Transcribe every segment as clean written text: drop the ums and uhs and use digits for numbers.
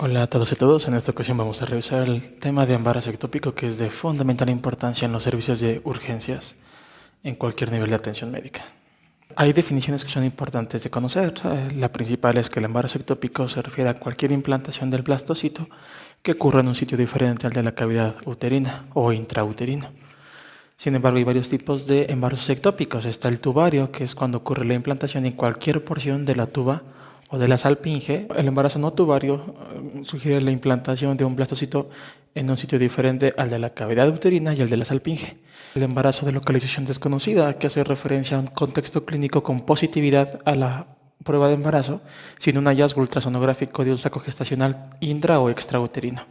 Hola a todos y todas, en esta ocasión vamos a revisar el tema de embarazo ectópico, que es de fundamental importancia en los servicios de urgencias en cualquier nivel de atención médica. Hay definiciones que son importantes de conocer. La principal es que el embarazo ectópico se refiere a cualquier implantación del blastocito que ocurra en un sitio diferente al de la cavidad uterina o intrauterino. Sin embargo, hay varios tipos de embarazos ectópicos. Está el tubario, que es cuando ocurre la implantación en cualquier porción de la tuba o de la salpinge. El embarazo no tubario sugiere la implantación de un blastocito en un sitio diferente al de la cavidad uterina y al de la salpinge. El embarazo de localización desconocida, que hace referencia a un contexto clínico con positividad a la prueba de embarazo, sin un hallazgo ultrasonográfico de un saco gestacional intra o extrauterino.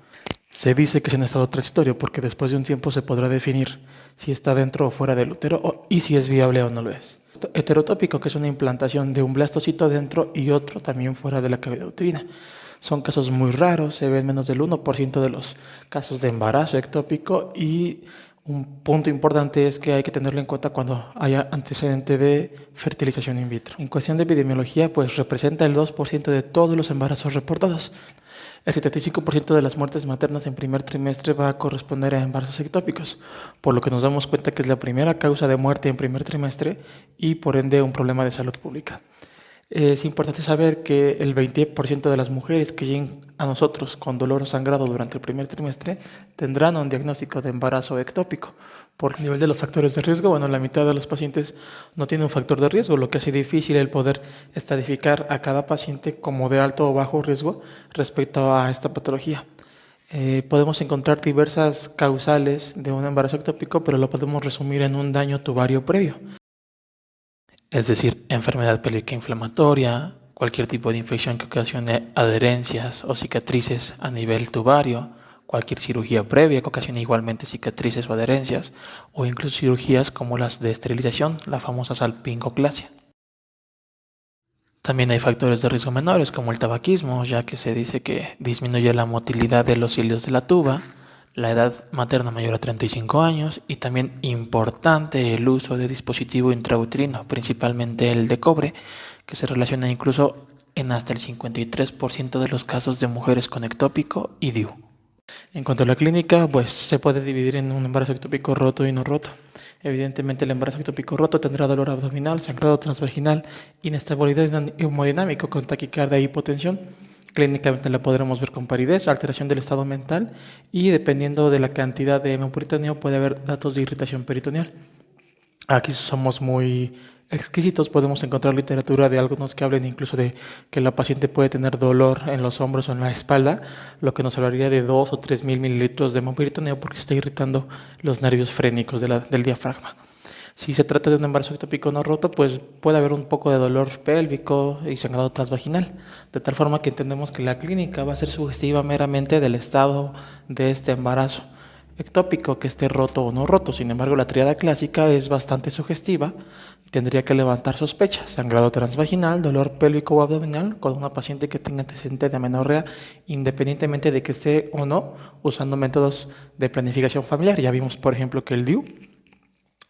Se dice que es un estado transitorio porque después de un tiempo se podrá definir si está dentro o fuera del útero y si es viable o no lo es. Heterotópico, que es una implantación de un blastocito dentro y otro también fuera de la cavidad uterina. Son casos muy raros, se ven menos del 1% de los casos de embarazo ectópico, y un punto importante es que hay que tenerlo en cuenta cuando haya antecedente de fertilización in vitro. En cuestión de epidemiología, pues representa el 2% de todos los embarazos reportados. El 75% de las muertes maternas en primer trimestre va a corresponder a embarazos ectópicos, por lo que nos damos cuenta que es la primera causa de muerte en primer trimestre y por ende un problema de salud pública. Es importante saber que el 20% de las mujeres que lleguen a nosotros con dolor o sangrado durante el primer trimestre tendrán un diagnóstico de embarazo ectópico. Por el nivel de los factores de riesgo, bueno, la mitad de los pacientes no tiene un factor de riesgo, lo que hace difícil el poder estadificar a cada paciente como de alto o bajo riesgo respecto a esta patología. Podemos encontrar diversas causales de un embarazo ectópico, pero lo podemos resumir en un daño tubario previo. Es decir, enfermedad pélvica inflamatoria, cualquier tipo de infección que ocasione adherencias o cicatrices a nivel tubario, cualquier cirugía previa que ocasione igualmente cicatrices o adherencias, o incluso cirugías como las de esterilización, la famosa salpingoclasia. También hay factores de riesgo menores como el tabaquismo, ya que se dice que disminuye la motilidad de los cilios de la tuba, la edad materna mayor a 35 años y también importante el uso de dispositivo intrauterino, principalmente el de cobre, que se relaciona incluso en hasta el 53% de los casos de mujeres con ectópico y DIU. En cuanto a la clínica, pues se puede dividir en un embarazo ectópico roto y no roto. Evidentemente, el embarazo ectópico roto tendrá dolor abdominal, sangrado transvaginal, inestabilidad hemodinámica con taquicardia e hipotensión. Clínicamente la podremos ver con palidez, alteración del estado mental y, dependiendo de la cantidad de hemoperitoneo, puede haber datos de irritación peritoneal. Aquí somos muy exquisitos, podemos encontrar literatura de algunos que hablen incluso de que la paciente puede tener dolor en los hombros o en la espalda, lo que nos hablaría de 2 o 3 mil mililitros de hemoperitoneo porque está irritando los nervios frénicos del diafragma. Si se trata de un embarazo ectópico no roto, pues puede haber un poco de dolor pélvico y sangrado transvaginal, de tal forma que entendemos que la clínica va a ser sugestiva meramente del estado de este embarazo ectópico, que esté roto o no roto. Sin embargo, la tríada clásica es bastante sugestiva y tendría que levantar sospechas: sangrado transvaginal, dolor pélvico o abdominal con una paciente que tenga antecedente de amenorrea, independientemente de que esté o no usando métodos de planificación familiar. Ya vimos, por ejemplo, que el DIU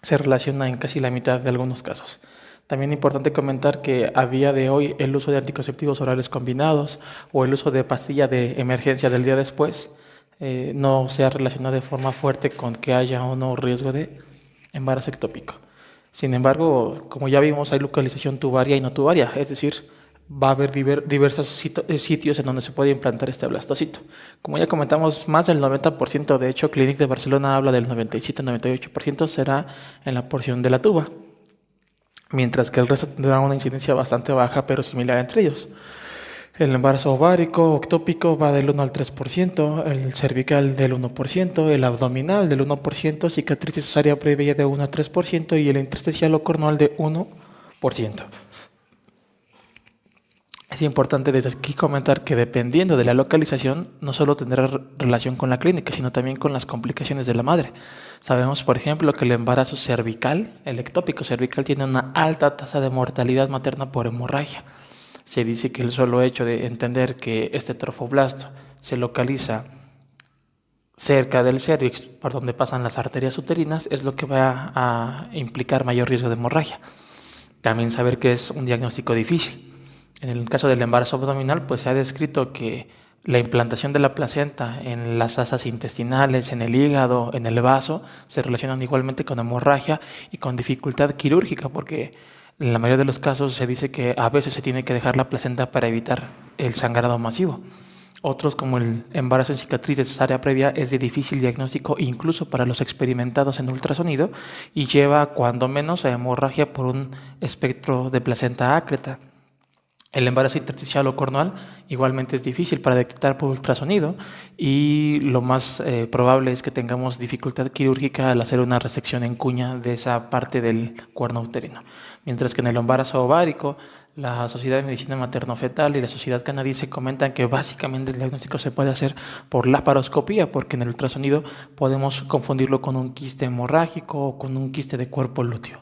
se relaciona en casi la mitad de algunos casos. También es importante comentar que a día de hoy el uso de anticonceptivos orales combinados o el uso de pastilla de emergencia del día después no se ha relacionado de forma fuerte con que haya o no riesgo de embarazo ectópico. Sin embargo, como ya vimos, hay localización tubaria y no tubaria, es decir, va a haber diversos sitios en donde se puede implantar este blastocito. Como ya comentamos, más del 90%, de hecho, Clínic de Barcelona habla del 97-98% será en la porción de la tuba, mientras que el resto tendrá una incidencia bastante baja pero similar entre ellos. El embarazo ovárico o ectópico va del 1 al 3%, el cervical del 1%, el abdominal del 1%, cicatriz cesárea previa de 1 a 3% y el intersticial o cornual de 1%. Es importante desde aquí comentar que, dependiendo de la localización, no solo tendrá relación con la clínica, sino también con las complicaciones de la madre. Sabemos, por ejemplo, que el embarazo cervical, el ectópico cervical, tiene una alta tasa de mortalidad materna por hemorragia. Se dice que el solo hecho de entender que este trofoblasto se localiza cerca del cervix, por donde pasan las arterias uterinas, es lo que va a implicar mayor riesgo de hemorragia. También saber que es un diagnóstico difícil. En el caso del embarazo abdominal, pues se ha descrito que La implantación de la placenta en las asas intestinales, en el hígado, en el vaso, se relacionan igualmente con hemorragia y con dificultad quirúrgica, porque en la mayoría de los casos se dice que a veces se tiene que dejar la placenta para evitar el sangrado masivo. Otros, como el embarazo en cicatriz de cesárea previa, es de difícil diagnóstico incluso para los experimentados en ultrasonido y lleva cuando menos a hemorragia por un espectro de placenta ácreta. El embarazo intersticial o cornual igualmente es difícil para detectar por ultrasonido y lo más probable es que tengamos dificultad quirúrgica al hacer una resección en cuña de esa parte del cuerno uterino. Mientras que en el embarazo ovárico, la Sociedad de Medicina Materno-Fetal y la Sociedad Canadiense comentan que básicamente el diagnóstico se puede hacer por laparoscopía, porque en el ultrasonido podemos confundirlo con un quiste hemorrágico o con un quiste de cuerpo lúteo.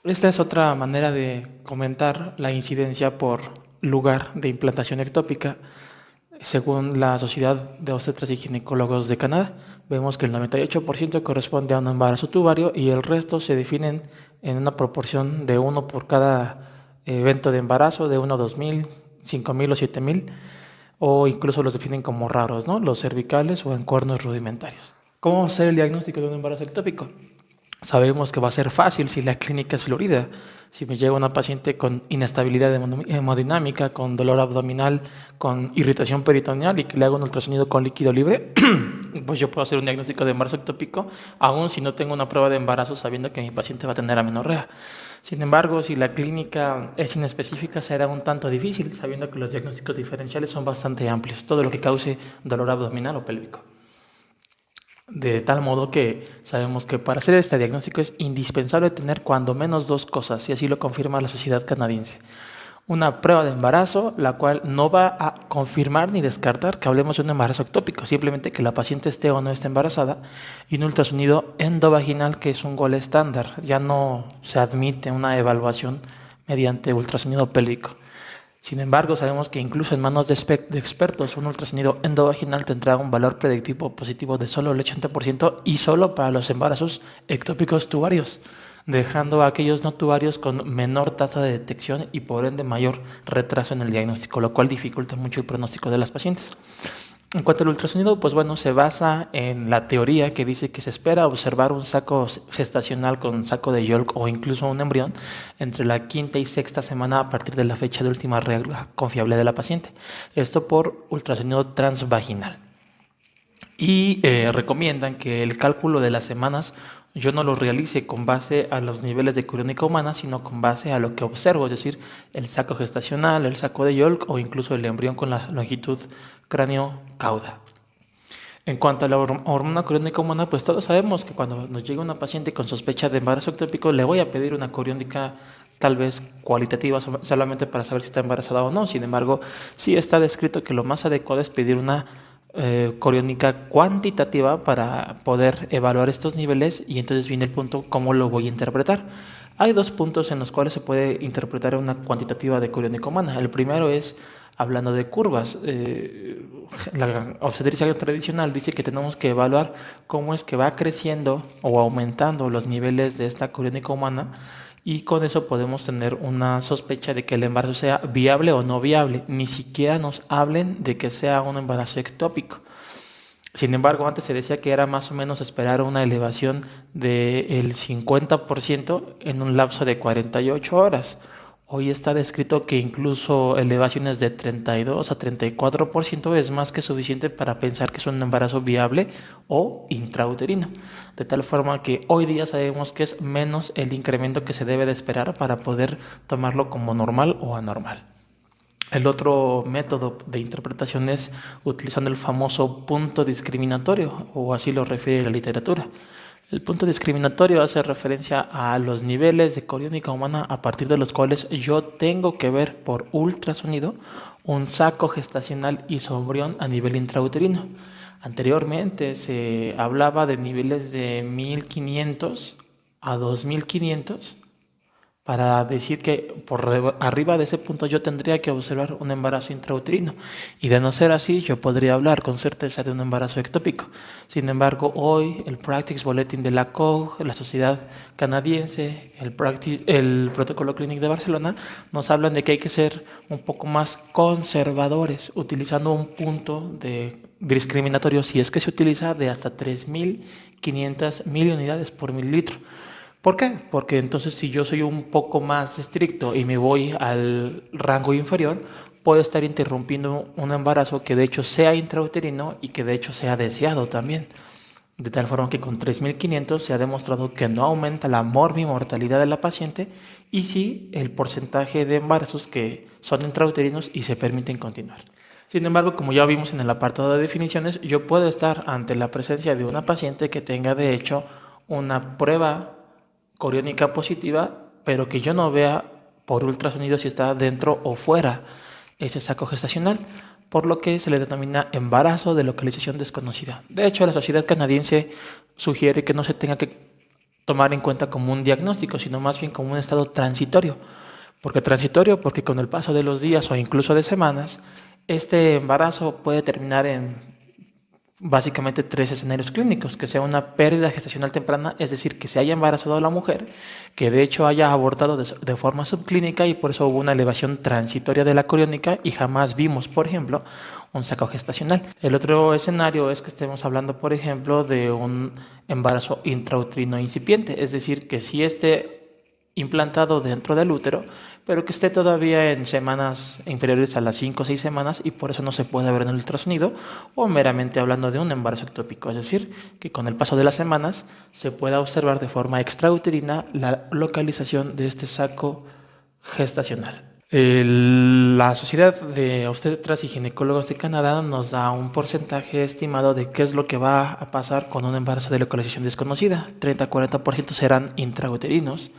Esta es otra manera de comentar la incidencia por lugar de implantación ectópica. Según la Sociedad de Obstetras y Ginecólogos de Canadá, vemos que el 98% corresponde a un embarazo tubario y el resto se definen en una proporción de uno por cada evento de embarazo, de 1 a 2.000, 5.000 o 7.000, o incluso los definen como raros, ¿no? Los cervicales o en cuernos rudimentarios. ¿Cómo hacer el diagnóstico de un embarazo ectópico? Sabemos que va a ser fácil si la clínica es florida. Si me llega una paciente con inestabilidad hemodinámica, con dolor abdominal, con irritación peritoneal y que le hago un ultrasonido con líquido libre, pues yo puedo hacer un diagnóstico de embarazo ectópico, aun si no tengo una prueba de embarazo sabiendo que mi paciente va a tener amenorrea. Sin embargo, si la clínica es inespecífica, será un tanto difícil, sabiendo que los diagnósticos diferenciales son bastante amplios, todo lo que cause dolor abdominal o pélvico. De tal modo que sabemos que para hacer este diagnóstico es indispensable tener cuando menos dos cosas, y así lo confirma la Sociedad Canadiense. Una prueba de embarazo, la cual no va a confirmar ni descartar que hablemos de un embarazo ectópico, simplemente que la paciente esté o no esté embarazada, y un ultrasonido endovaginal, que es un gol estándar. Ya no se admite una evaluación mediante ultrasonido pélvico. Sin embargo, sabemos que incluso en manos de expertos, un ultrasonido endovaginal tendrá un valor predictivo positivo de solo el 80% y solo para los embarazos ectópicos tubarios, dejando a aquellos no tubarios con menor tasa de detección y por ende mayor retraso en el diagnóstico, lo cual dificulta mucho el pronóstico de las pacientes. En cuanto al ultrasonido, pues bueno, se basa en la teoría que dice que se espera observar un saco gestacional con saco de yolk o incluso un embrión entre la quinta y sexta semana a partir de la fecha de última regla confiable de la paciente. Esto por ultrasonido transvaginal. Y recomiendan que el cálculo de las semanas yo no lo realice con base a los niveles de coriónica humana, sino con base a lo que observo, es decir, el saco gestacional, el saco de yolk o incluso el embrión con la longitud cráneo-cauda. En cuanto a la hormona coriónica humana, pues todos sabemos que cuando nos llega una paciente con sospecha de embarazo ectópico, le voy a pedir una coriónica tal vez cualitativa solamente para saber si está embarazada o no. Sin embargo, sí está descrito que lo más adecuado es pedir una coriónica cuantitativa para poder evaluar estos niveles, y entonces viene el punto cómo lo voy a interpretar. Hay dos puntos en los cuales se puede interpretar una cuantitativa de coriónica humana. El primero es hablando de curvas. La obstetricia tradicional dice que tenemos que evaluar cómo es que va creciendo o aumentando los niveles de esta coriónica humana, y con eso podemos tener una sospecha de que el embarazo sea viable o no viable. Ni siquiera nos hablen de que sea un embarazo ectópico. Sin embargo, antes se decía que era más o menos esperar una elevación del 50% en un lapso de 48 horas. Hoy está descrito que incluso elevaciones de 32 a 34% es más que suficiente para pensar que es un embarazo viable o intrauterino. De tal forma que hoy día sabemos que es menos el incremento que se debe de esperar para poder tomarlo como normal o anormal. El otro método de interpretación es utilizando el famoso punto discriminatorio, o así lo refiere la literatura. El punto discriminatorio hace referencia a los niveles de coriónica humana a partir de los cuales yo tengo que ver por ultrasonido un saco gestacional y su embrión a nivel intrauterino. Anteriormente se hablaba de niveles de 1.500 a 2.500 para decir que arriba de ese punto yo tendría que observar un embarazo intrauterino. Y de no ser así, yo podría hablar con certeza de un embarazo ectópico. Sin embargo, hoy el Practice Bulletin de la COG, la Sociedad Canadiense, el Protocolo Clínico de Barcelona, nos hablan de que hay que ser un poco más conservadores, utilizando un punto de discriminatorio, si es que se utiliza, de hasta 3.500 unidades por mililitro. ¿Por qué? Porque entonces si yo soy un poco más estricto y me voy al rango inferior, puedo estar interrumpiendo un embarazo que de hecho sea intrauterino y que de hecho sea deseado también. De tal forma que con 3.500 se ha demostrado que no aumenta la morbimortalidad de la paciente y sí el porcentaje de embarazos que son intrauterinos y se permiten continuar. Sin embargo, como ya vimos en el apartado de definiciones, yo puedo estar ante la presencia de una paciente que tenga de hecho una prueba coriónica positiva, pero que yo no vea por ultrasonido si está dentro o fuera ese saco gestacional, por lo que se le denomina embarazo de localización desconocida. De hecho, la Sociedad Canadiense sugiere que no se tenga que tomar en cuenta como un diagnóstico, sino más bien como un estado transitorio. ¿Por qué transitorio? Porque con el paso de los días o incluso de semanas, este embarazo puede terminar en básicamente 3 escenarios clínicos: que sea una pérdida gestacional temprana, es decir, que se haya embarazado a la mujer, que de hecho haya abortado de forma subclínica y por eso hubo una elevación transitoria de la coriónica y jamás vimos, por ejemplo, un saco gestacional. El otro escenario es que estemos hablando, por ejemplo, de un embarazo intrauterino incipiente, es decir, que si esté implantado dentro del útero, pero que esté todavía en semanas inferiores a las 5 o 6 semanas y por eso no se puede ver en el ultrasonido, o meramente hablando de un embarazo ectópico, es decir, que con el paso de las semanas se pueda observar de forma extrauterina la localización de este saco gestacional. La Sociedad de Obstetras y Ginecólogos de Canadá nos da un porcentaje estimado de qué es lo que va a pasar con un embarazo de localización desconocida. 30-40% serán intrauterinos,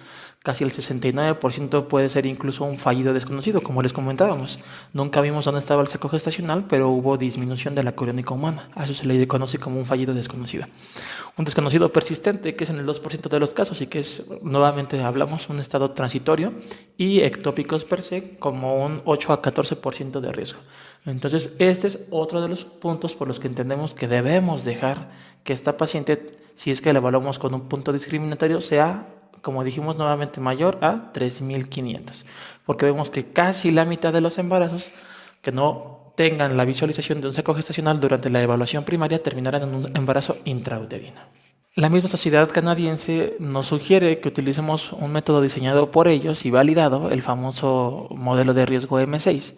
casi el 69% puede ser incluso un fallido desconocido, como les comentábamos. Nunca vimos dónde estaba el saco gestacional, pero hubo disminución de la coriónica humana. A eso se le conoce como un fallido desconocido. Un desconocido persistente, que es en el 2% de los casos y que es, nuevamente hablamos, un estado transitorio, y ectópicos per se como un 8-14% de riesgo. Entonces, este es otro de los puntos por los que entendemos que debemos dejar que esta paciente, si es que la evaluamos con un punto discriminatorio, sea, como dijimos nuevamente, mayor a 3.500, porque vemos que casi la mitad de los embarazos que no tengan la visualización de un saco gestacional durante la evaluación primaria terminarán en un embarazo intrauterino. La misma sociedad canadiense nos sugiere que utilicemos un método diseñado por ellos y validado, el famoso modelo de riesgo M6,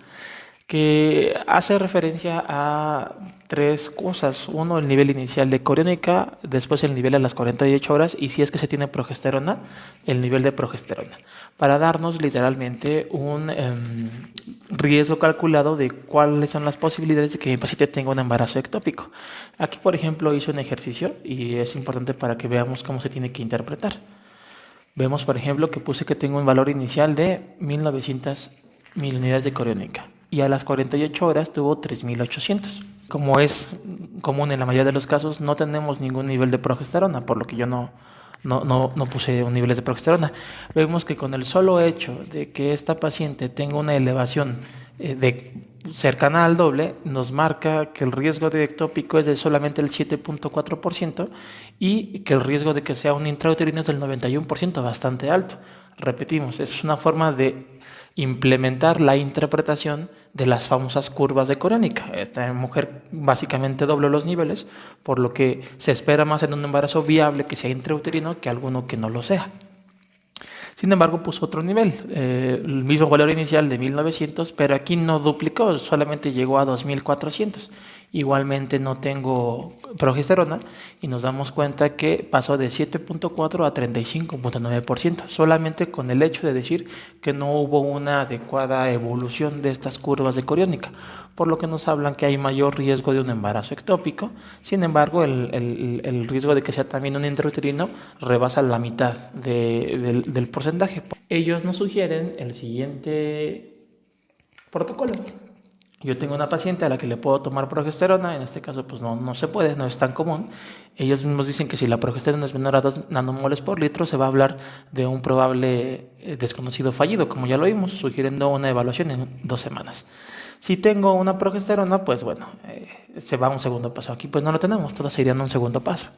que hace referencia a 3 cosas. Uno, el nivel inicial de coriónica, después el nivel a las 48 horas y si es que se tiene progesterona, el nivel de progesterona, para darnos literalmente un riesgo calculado de cuáles son las posibilidades de que mi paciente tenga un embarazo ectópico. Aquí, por ejemplo, hice un ejercicio y es importante para que veamos cómo se tiene que interpretar. Vemos, por ejemplo, que puse que tengo un valor inicial de 1.900 unidades de coriónica y a las 48 horas tuvo 3.800. Como es común en la mayoría de los casos, no tenemos ningún nivel de progesterona, por lo que yo no puse un nivel de progesterona. Vemos que con el solo hecho de que esta paciente tenga una elevación cercana al doble, nos marca que el riesgo de ectópico es de solamente el 7.4% y que el riesgo de que sea un intrauterino es del 91%, bastante alto. Repetimos, es una forma de implementar la interpretación de las famosas curvas de coriónica. Esta mujer básicamente dobló los niveles, por lo que se espera más en un embarazo viable que sea intrauterino que alguno que no lo sea. Sin embargo, puso otro nivel, el mismo valor inicial de 1.900, pero aquí no duplicó, solamente llegó a 2.400. Igualmente no tengo progesterona y nos damos cuenta que pasó de 7.4 a 35.9%, solamente con el hecho de decir que no hubo una adecuada evolución de estas curvas de coriónica, por lo que nos hablan que hay mayor riesgo de un embarazo ectópico. Sin embargo, el riesgo de que sea también un intrauterino rebasa la mitad del porcentaje. Ellos nos sugieren el siguiente protocolo. Yo tengo una paciente a la que le puedo tomar progesterona, en este caso pues no se puede, no es tan común. Ellos mismos dicen que si la progesterona es menor a 2 nanomoles por litro, se va a hablar de un probable desconocido fallido, como ya lo vimos, sugiriendo una evaluación en 2 semanas. Si tengo una progesterona, pues bueno, se va a un segundo paso. Aquí pues no lo tenemos, todas se irían a un segundo paso.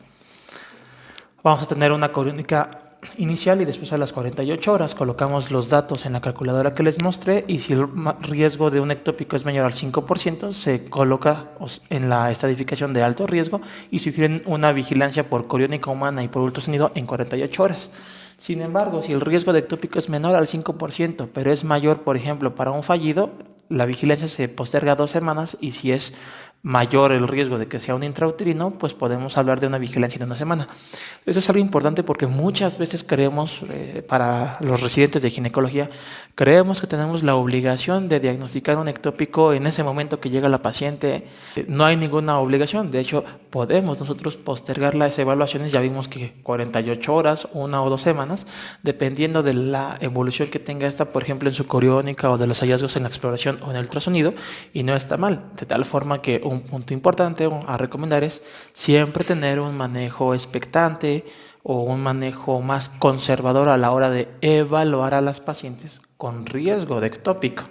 Vamos a tener una coriónica inicial y después a las 48 horas colocamos los datos en la calculadora que les mostré y si el riesgo de un ectópico es mayor al 5%, se coloca en la estadificación de alto riesgo y sugieren una vigilancia por coriónica humana y por ultrasonido en 48 horas. Sin embargo, si el riesgo de ectópico es menor al 5%, pero es mayor, por ejemplo, para un fallido, la vigilancia se posterga 2 semanas y si es mayor el riesgo de que sea un intrauterino, pues podemos hablar de una vigilancia de 1 semana. Eso es algo importante porque muchas veces creemos, para los residentes de ginecología, creemos que tenemos la obligación de diagnosticar un ectópico en ese momento que llega la paciente. No hay ninguna obligación, de hecho podemos nosotros postergar las evaluaciones, ya vimos que 48 horas, 1 o 2 semanas, dependiendo de la evolución que tenga esta, por ejemplo en su coriónica o de los hallazgos en la exploración o en el ultrasonido, y no está mal, de tal forma que un punto importante a recomendar es siempre tener un manejo expectante o un manejo más conservador a la hora de evaluar a las pacientes con riesgo de ectópico.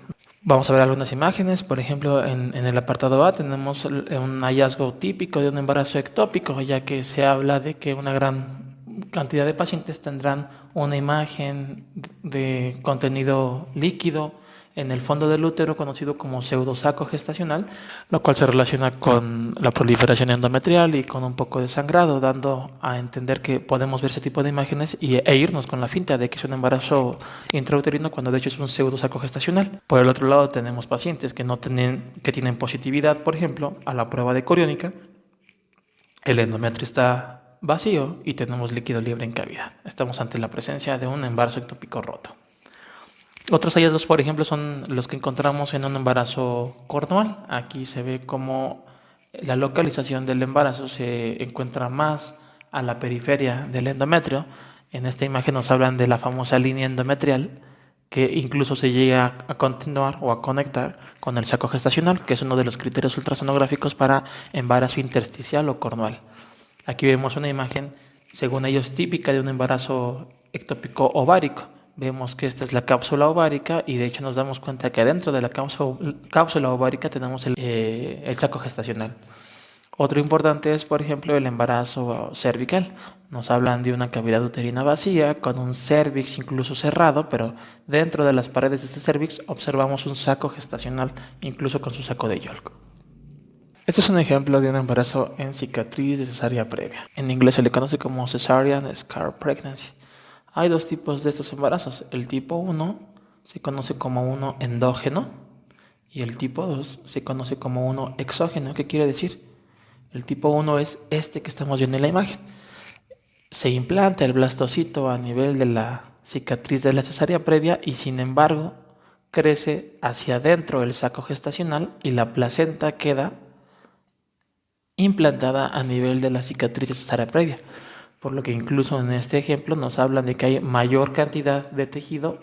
Vamos a ver algunas imágenes, por ejemplo en el apartado A tenemos un hallazgo típico de un embarazo ectópico, ya que se habla de que una gran cantidad de pacientes tendrán una imagen de contenido líquido en el fondo del útero conocido como pseudosaco gestacional, lo cual se relaciona con la proliferación endometrial y con un poco de sangrado, dando a entender que podemos ver ese tipo de imágenes e irnos con la finta de que es un embarazo intrauterino cuando de hecho es un pseudosaco gestacional. Por el otro lado tenemos pacientes que tienen positividad, por ejemplo, a la prueba de coriónica, el endometrio está vacío y tenemos líquido libre en cavidad. Estamos ante la presencia de un embarazo ectópico roto. Otros hallazgos, por ejemplo, son los que encontramos en un embarazo cornual. Aquí se ve cómo la localización del embarazo se encuentra más a la periferia del endometrio. En esta imagen nos hablan de la famosa línea endometrial, que incluso se llega a continuar o a conectar con el saco gestacional, que es uno de los criterios ultrasonográficos para embarazo intersticial o cornual. Aquí vemos una imagen, según ellos, típica de un embarazo ectópico ovárico. Vemos que esta es la cápsula ovárica y de hecho nos damos cuenta que adentro de la cápsula ovárica tenemos el saco gestacional. Otro importante es, por ejemplo, el embarazo cervical. Nos hablan de una cavidad uterina vacía con un cérvix incluso cerrado, pero dentro de las paredes de este cérvix observamos un saco gestacional, incluso con su saco de yolk. Este es un ejemplo de un embarazo en cicatriz de cesárea previa. En inglés se le conoce como cesarean scar pregnancy. Hay 2 tipos de estos embarazos. El tipo 1 se conoce como uno endógeno y el tipo 2 se conoce como uno exógeno. ¿Qué quiere decir? El tipo 1 es este que estamos viendo en la imagen. Se implanta el blastocito a nivel de la cicatriz de la cesárea previa y sin embargo crece hacia adentro el saco gestacional y la placenta queda implantada a nivel de la cicatriz de cesárea previa. Por lo que incluso en este ejemplo nos hablan de que hay mayor cantidad de tejido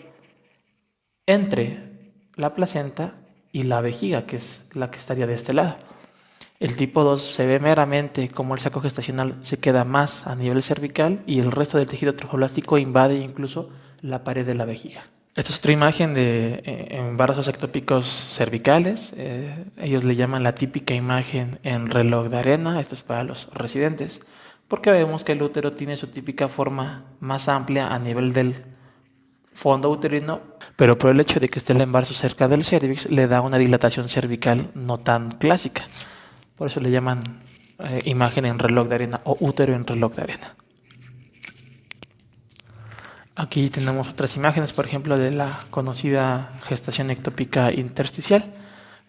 entre la placenta y la vejiga, que es la que estaría de este lado. El tipo 2 se ve meramente como el saco gestacional se queda más a nivel cervical y el resto del tejido trofoblástico invade incluso la pared de la vejiga. Esta es otra imagen de embarazos ectópicos cervicales. Ellos le llaman la típica imagen en reloj de arena. Esto es para los residentes, porque vemos que el útero tiene su típica forma más amplia a nivel del fondo uterino, pero por el hecho de que esté el embarazo cerca del cérvix le da una dilatación cervical no tan clásica. Por eso le llaman imagen en reloj de arena o útero en reloj de arena. Aquí tenemos otras imágenes, por ejemplo, de la conocida gestación ectópica intersticial.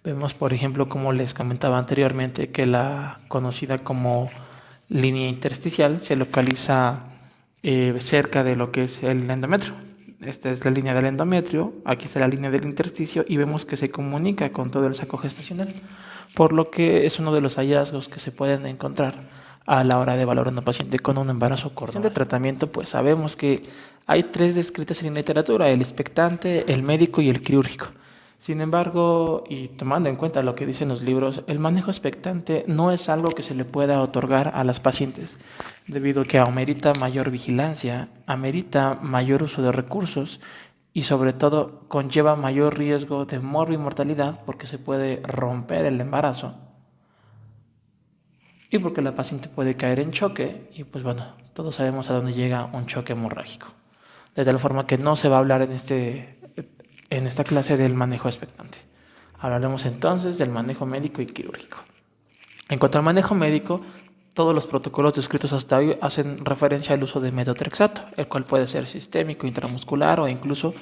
Vemos, por ejemplo, como les comentaba anteriormente, que la conocida como línea intersticial se localiza cerca de lo que es el endometrio. Esta es la línea del endometrio, aquí está la línea del intersticio y vemos que se comunica con todo el saco gestacional, por lo que es uno de los hallazgos que se pueden encontrar a la hora de evaluar a una paciente con un embarazo cornual. De tratamiento, pues sabemos que hay 3 descritas en la literatura: el expectante, el médico y el quirúrgico. Sin embargo, y tomando en cuenta lo que dicen los libros, el manejo expectante no es algo que se le pueda otorgar a las pacientes, debido a que amerita mayor vigilancia, amerita mayor uso de recursos y sobre todo conlleva mayor riesgo de mortalidad porque se puede romper el embarazo y porque la paciente puede caer en choque y pues bueno, todos sabemos a dónde llega un choque hemorrágico. De tal forma que no se va a hablar en esta clase del manejo expectante. Hablaremos entonces del manejo médico y quirúrgico. En cuanto al manejo médico, todos los protocolos descritos hasta hoy hacen referencia al uso de metotrexato, el cual puede ser sistémico, intramuscular o incluso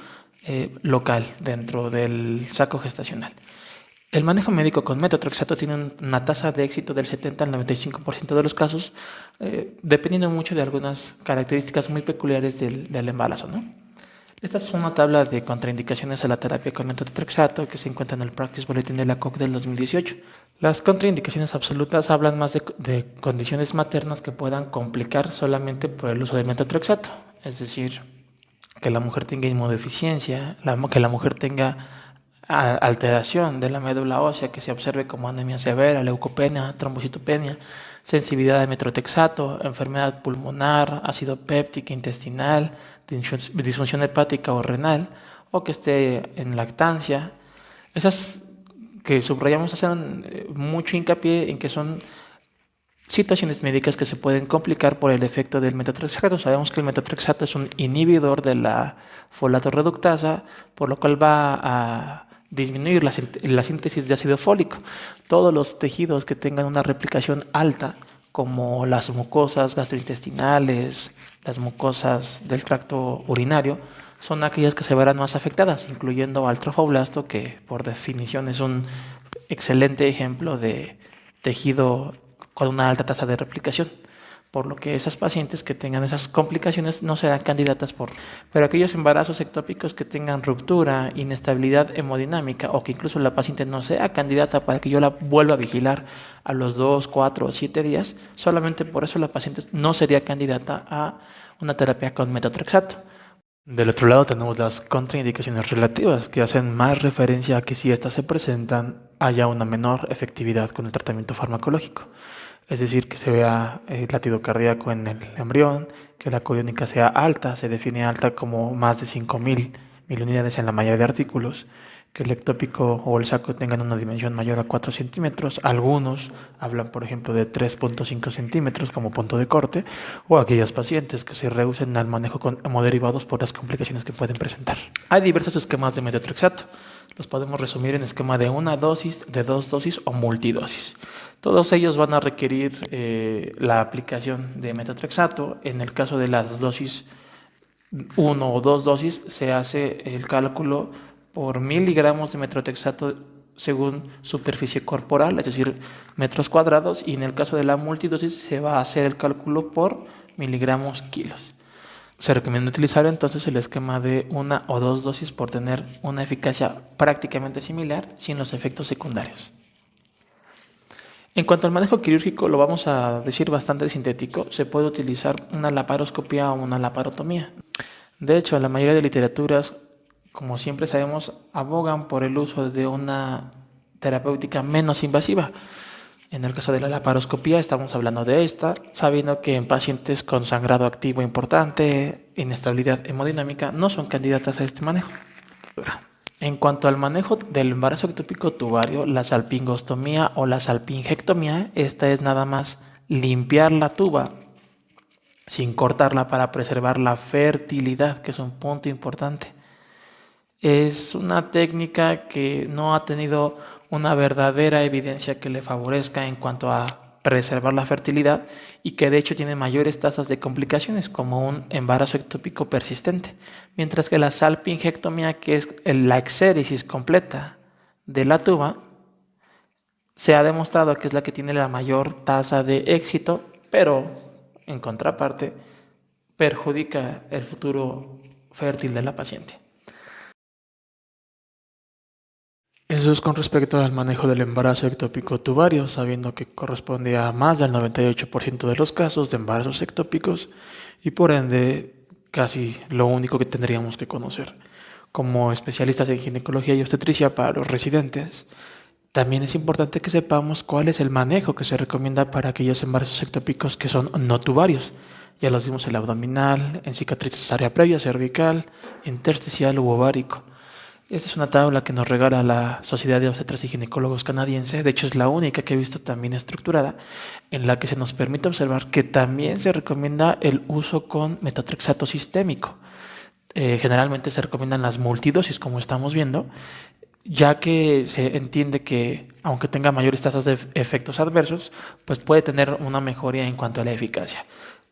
local dentro del saco gestacional. El manejo médico con metotrexato tiene una tasa de éxito del 70 al 95% de los casos, dependiendo mucho de algunas características muy peculiares del embarazo, ¿no? Esta es una tabla de contraindicaciones a la terapia con metotrexato que se encuentra en el Practice Bulletin de la COC del 2018. Las contraindicaciones absolutas hablan más de condiciones maternas que puedan complicar solamente por el uso de metotrexato, es decir, que la mujer tenga inmunodeficiencia, que la mujer tenga alteración de la médula ósea que se observe como anemia severa, leucopenia, trombocitopenia, sensibilidad de metotrexato, enfermedad pulmonar, ácido péptico intestinal, disfunción hepática o renal, o que esté en lactancia. Esas que subrayamos hacen mucho hincapié en que son situaciones médicas que se pueden complicar por el efecto del metotrexato. Sabemos que el metotrexato es un inhibidor de la folato reductasa, por lo cual va a disminuir la síntesis de ácido fólico. Todos los tejidos que tengan una replicación alta, como las mucosas gastrointestinales, las mucosas del tracto urinario, son aquellas que se verán más afectadas, incluyendo al trofoblasto, que por definición es un excelente ejemplo de tejido con una alta tasa de replicación, por lo que esas pacientes que tengan esas complicaciones no serán candidatas pero aquellos embarazos ectópicos que tengan ruptura, inestabilidad hemodinámica o que incluso la paciente no sea candidata para que yo la vuelva a vigilar a los 2, 4 o 7 días, solamente por eso la paciente no sería candidata a una terapia con metotrexato. Del otro lado tenemos las contraindicaciones relativas, que hacen más referencia a que si éstas se presentan haya una menor efectividad con el tratamiento farmacológico. Es decir, que se vea latido cardíaco en el embrión, que la coriónica sea alta, se define alta como más de 5.000 milunidades en la mayoría de artículos, que el ectópico o el saco tengan una dimensión mayor a 4 centímetros. Algunos hablan, por ejemplo, de 3.5 centímetros como punto de corte, o aquellas pacientes que se rehúsen al manejo con hemoderivados por las complicaciones que pueden presentar. Hay diversos esquemas de metotrexato. Los podemos resumir en esquema de una dosis, de 2 dosis o multidosis. Todos ellos van a requerir la aplicación de metotrexato. En el caso de las dosis 1 o 2 dosis se hace el cálculo por miligramos de metotrexato según superficie corporal, es decir, metros cuadrados, y en el caso de la multidosis se va a hacer el cálculo por miligramos kilos. Se recomienda utilizar entonces el esquema de 1 o 2 dosis por tener una eficacia prácticamente similar sin los efectos secundarios. En cuanto al manejo quirúrgico, lo vamos a decir bastante sintético. Se puede utilizar una laparoscopia o una laparotomía. De hecho, la mayoría de literaturas, como siempre sabemos, abogan por el uso de una terapéutica menos invasiva. En el caso de la laparoscopia estamos hablando de esta, sabiendo que en pacientes con sangrado activo importante, inestabilidad hemodinámica, no son candidatas a este manejo. En cuanto al manejo del embarazo ectópico tubario, la salpingostomía o la salpingectomía, esta es nada más limpiar la tuba sin cortarla para preservar la fertilidad, que es un punto importante. Es una técnica que no ha tenido una verdadera evidencia que le favorezca en cuanto a preservar la fertilidad y que de hecho tiene mayores tasas de complicaciones como un embarazo ectópico persistente, mientras que la salpingectomía, que es la exéresis completa de la tuba, se ha demostrado que es la que tiene la mayor tasa de éxito, pero en contraparte perjudica el futuro fértil de la paciente. Eso es con respecto al manejo del embarazo ectópico tubario, sabiendo que corresponde a más del 98% de los casos de embarazos ectópicos y por ende casi lo único que tendríamos que conocer. como especialistas en ginecología y obstetricia para los residentes, también es importante que sepamos cuál es el manejo que se recomienda para aquellos embarazos ectópicos que son no tubarios. Ya los vimos en el abdominal, en cicatriz cesárea previa, cervical, intersticial u ovárico. Esta es una tabla que nos regala la Sociedad de Obstetras y Ginecólogos Canadiense. De hecho, es la única que he visto también estructurada, en la que se nos permite observar que también se recomienda el uso con metotrexato sistémico. Generalmente se recomiendan las multidosis, como estamos viendo, ya que se entiende que, aunque tenga mayores tasas de efectos adversos, pues puede tener una mejoría en cuanto a la eficacia.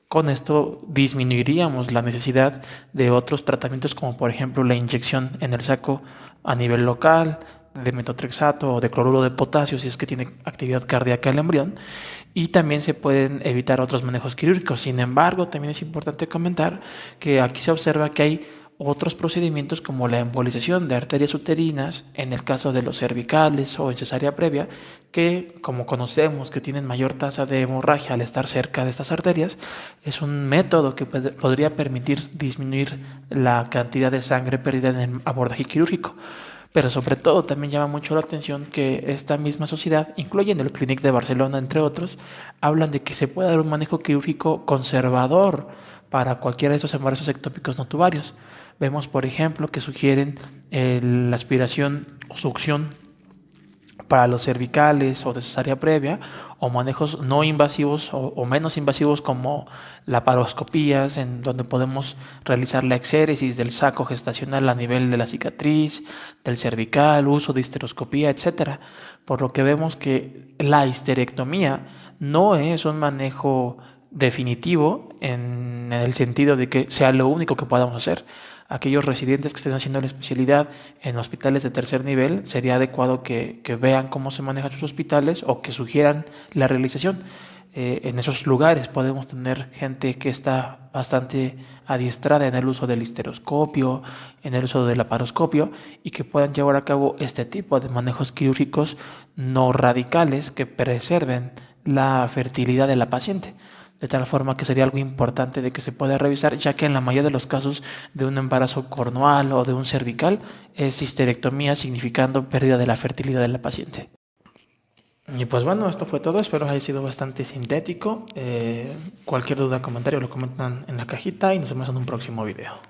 Con esto disminuiríamos la necesidad de otros tratamientos, como por ejemplo la inyección en el saco a nivel local de metotrexato o de cloruro de potasio si es que tiene actividad cardíaca el embrión, y también se pueden evitar otros manejos quirúrgicos. Sin embargo, también es importante comentar que aquí se observa que hay otros procedimientos como la embolización de arterias uterinas en el caso de los cervicales o en cesárea previa, que como conocemos que tienen mayor tasa de hemorragia al estar cerca de estas arterias, es un método que podría permitir disminuir la cantidad de sangre perdida en el abordaje quirúrgico. Pero sobre todo también llama mucho la atención que esta misma sociedad, incluyendo el Clínic de Barcelona, entre otros, hablan de que se puede dar un manejo quirúrgico conservador para cualquiera de esos embarazos ectópicos no tubarios. Vemos, por ejemplo, que sugieren la aspiración o succión para los cervicales o de cesárea previa, o manejos no invasivos o menos invasivos como laparoscopías, en donde podemos realizar la exéresis del saco gestacional a nivel de la cicatriz, del cervical, uso de histeroscopía, etcétera. Por lo que vemos que la histerectomía no es un manejo definitivo en el sentido de que sea lo único que podamos hacer. Aquellos residentes que estén haciendo la especialidad en hospitales de tercer nivel, sería adecuado que vean cómo se manejan sus hospitales o que sugieran la realización. En esos lugares podemos tener gente que está bastante adiestrada en el uso del histeroscopio, en el uso del laparoscopio, y que puedan llevar a cabo este tipo de manejos quirúrgicos no radicales que preserven la fertilidad de la paciente. De tal forma que sería algo importante de que se pueda revisar, ya que en la mayoría de los casos de un embarazo cornual o de un cervical es histerectomía, significando pérdida de la fertilidad de la paciente. Y pues bueno, esto fue todo, espero haya sido bastante sintético. Cualquier duda o comentario lo comentan en la cajita y nos vemos en un próximo video.